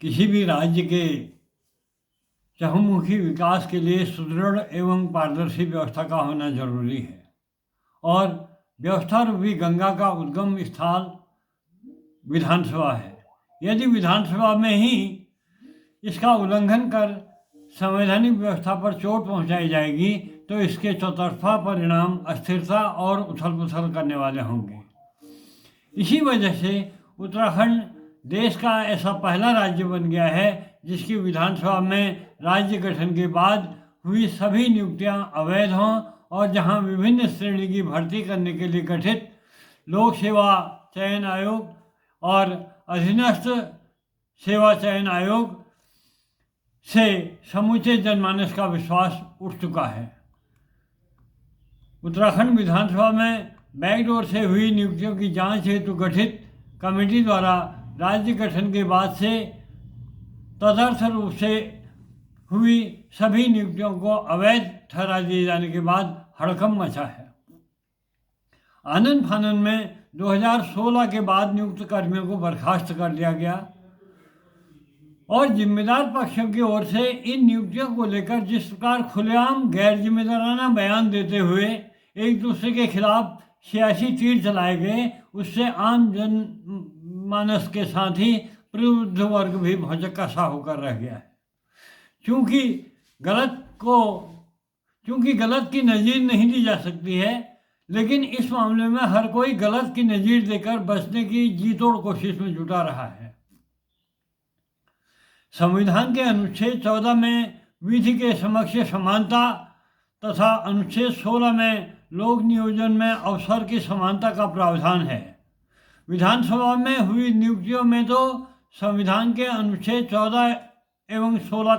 किसी भी राज्य के चहुमुखी विकास के लिए सुदृढ़ एवं पारदर्शी व्यवस्था का होना जरूरी है और व्यवस्था रूपी गंगा का उद्गम स्थल विधानसभा है। यदि विधानसभा में ही इसका उल्लंघन कर संवैधानिक व्यवस्था पर चोट पहुंचाई जाएगी तो इसके चौतरफा परिणाम अस्थिरता और उथल पुथल करने वाले होंगे। इसी वजह से उत्तराखंड देश का ऐसा पहला राज्य बन गया है जिसकी विधानसभा में राज्य गठन के बाद हुई सभी नियुक्तियां अवैध हों और जहां विभिन्न श्रेणी की भर्ती करने के लिए गठित लोक सेवा चयन आयोग और अधीनस्थ सेवा चयन आयोग से समूचे जनमानस का विश्वास उठ चुका है। उत्तराखंड विधानसभा में बैकडोर से हुई नियुक्तियों की जांच हेतु गठित कमेटी द्वारा राज्य गठन के बाद से तदर्थ रूप से हुई सभी नियुक्तियों को अवैध ठहरा दिए जाने के बाद हड़कंप मचा है। आनन फानन में 2016 के बाद नियुक्त कर्मियों को बर्खास्त कर दिया गया और जिम्मेदार पक्षों की ओर से इन नियुक्तियों को लेकर जिस प्रकार खुलेआम गैर जिम्मेदाराना बयान देते हुए एक दूसरे के खिलाफ सियासी तीर चलाए गए, उससे आम जनमानस के साथ ही प्रबुद्ध वर्ग भी भौचक्का सा होकर रह गया है। चूँकि गलत की नज़ीर नहीं दी जा सकती है, लेकिन इस मामले में हर कोई गलत की नज़ीर देकर बचने की जी तोड़ कोशिश में जुटा रहा है। संविधान के अनुच्छेद 14 में विधि के समक्ष समानता तथा अनुच्छेद 16 में लोक नियोजन में अवसर की समानता का प्रावधान है। विधानसभा में हुई नियुक्तियों में तो संविधान के अनुच्छेद 14 एवं 16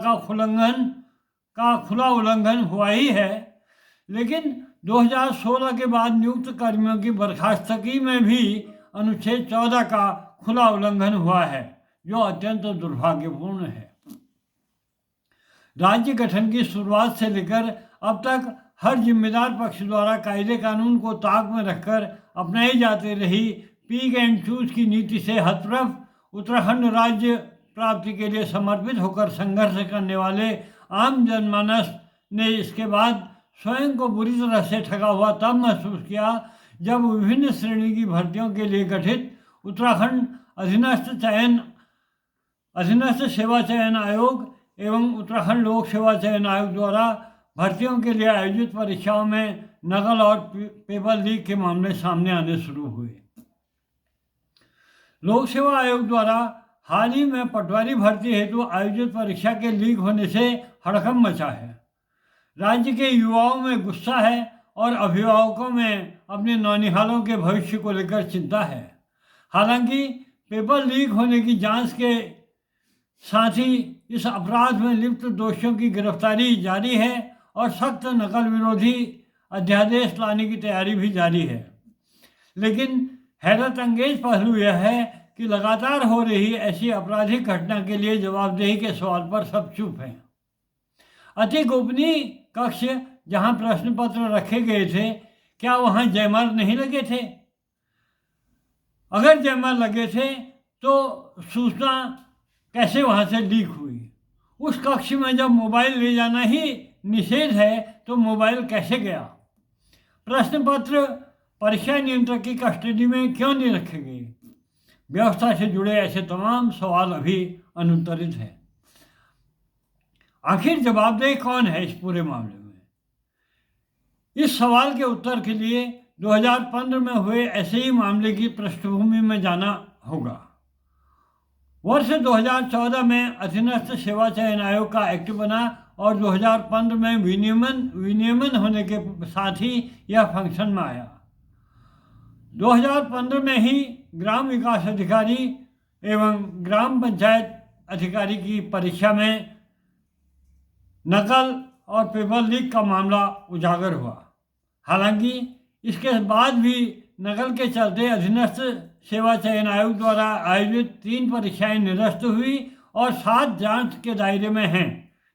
का खुला उल्लंघन हुआ ही है, लेकिन 2016 के बाद नियुक्त कर्मियों की बर्खास्तगी में भी अनुच्छेद 14 का खुला उल्लंघन हुआ है, जो अत्यंत दुर्भाग्यपूर्ण है। राज्य गठन की शुरुआत से लेकर अब तक हर जिम्मेदार पक्ष द्वारा कायदे कानून को ताक में रखकर अपनाई जाती रही पिक एंड चूज की नीति से हतप्रभ उत्तराखंड राज्य प्राप्ति के लिए समर्पित होकर संघर्ष करने वाले आम जनमानस ने इसके बाद स्वयं को बुरी तरह से ठगा हुआ तब महसूस किया जब विभिन्न श्रेणी की भर्तियों के लिए गठित उत्तराखंड अधीनस्थ सेवा चयन आयोग एवं उत्तराखंड लोक सेवा चयन आयोग द्वारा भर्तियों के लिए आयोजित परीक्षाओं में नकल और पेपर लीक के मामले सामने आने शुरू हुए। लोक सेवा आयोग द्वारा हाल ही में पटवारी भर्ती हेतु आयोजित परीक्षा के लीक होने से हड़कंप मचा है। राज्य के युवाओं में गुस्सा है और अभिभावकों में अपने नौनिहालों के भविष्य को लेकर चिंता है। हालांकि पेपर लीक होने की जांच के साथ ही इस अपराध में लिप्त दोषियों की गिरफ्तारी जारी है और सख्त नकल विरोधी अध्यादेश लाने की तैयारी भी जारी है। लेकिन हैरत अंगेज पहलू यह है कि लगातार हो रही ऐसी आपराधिक घटना के लिए जवाबदेही के सवाल पर सब चुप हैं। अति गोपनीय कक्ष जहां प्रश्न पत्र रखे गए थे, क्या वहां जयमाल नहीं लगे थे? अगर जयमाल लगे थे तो सूचना कैसे वहां से लीक हुई? उस कक्ष में जब मोबाइल ले जाना ही निषेध है तो मोबाइल कैसे गया? प्रश्न पत्र परीक्षा नियंत्रक की कस्टडी में क्यों नहीं रखे गए? व्यवस्था से जुड़े ऐसे तमाम सवाल अभी अनुत्तरित हैं। आखिर जवाबदेह कौन है इस पूरे मामले में? इस सवाल के उत्तर के लिए 2015 में हुए ऐसे ही मामले की पृष्ठभूमि में जाना होगा। वर्ष 2014 में अधीनस्थ सेवा चयन आयोग का एक्ट बना और 2015 में विनियमन होने के साथ ही यह फंक्शन में आया। 2015 में ही ग्राम विकास अधिकारी एवं ग्राम पंचायत अधिकारी की परीक्षा में नकल और पेपर लीक का मामला उजागर हुआ। हालांकि इसके बाद भी नकल के चलते अधीनस्थ सेवा चयन आयोग द्वारा आयोजित 3 परीक्षाएं निरस्त हुई और 7 जांच के दायरे में हैं,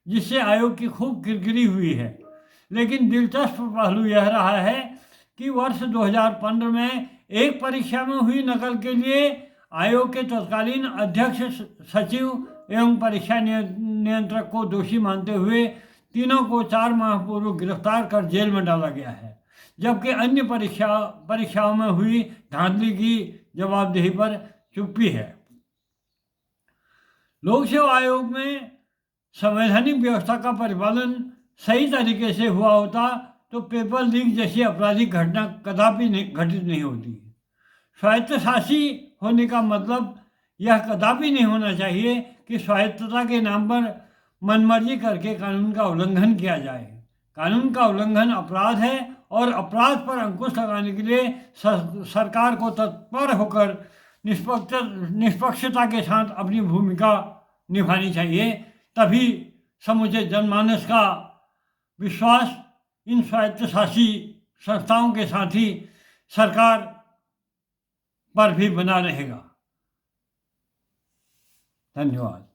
जिससे आयोग की खूब किरकिरी हुई है। लेकिन दिलचस्प पहलू यह रहा है कि वर्ष 2015 में एक परीक्षा में हुई नकल के लिए आयोग के तत्कालीन अध्यक्ष सचिव एवं परीक्षा नियंत्रक को दोषी मानते हुए तीनों को 4 माह पूर्व गिरफ्तार कर जेल में डाला गया है, जबकि अन्य परीक्षाओं में हुई धांधली की जवाबदेही पर चुप्पी है। लोक सेवा आयोग में संवैधानिक व्यवस्था का परिपालन सही तरीके से हुआ होता तो पेपर लीक जैसी आपराधिक घटना कदापि घटित नहीं होती। स्वायत्तशासी होने का मतलब यह कदापि नहीं होना चाहिए कि स्वायत्तता के नाम पर मनमर्जी करके कानून का उल्लंघन किया जाए। कानून का उल्लंघन अपराध है और अपराध पर अंकुश लगाने के लिए सरकार को तत्पर होकर निष्पक्षता के साथ अपनी भूमिका निभानी चाहिए। तभी समूचे जनमानस का विश्वास इन स्वायत्तशासी संस्थाओं के साथ ही सरकार पर भी बना रहेगा। धन्यवाद।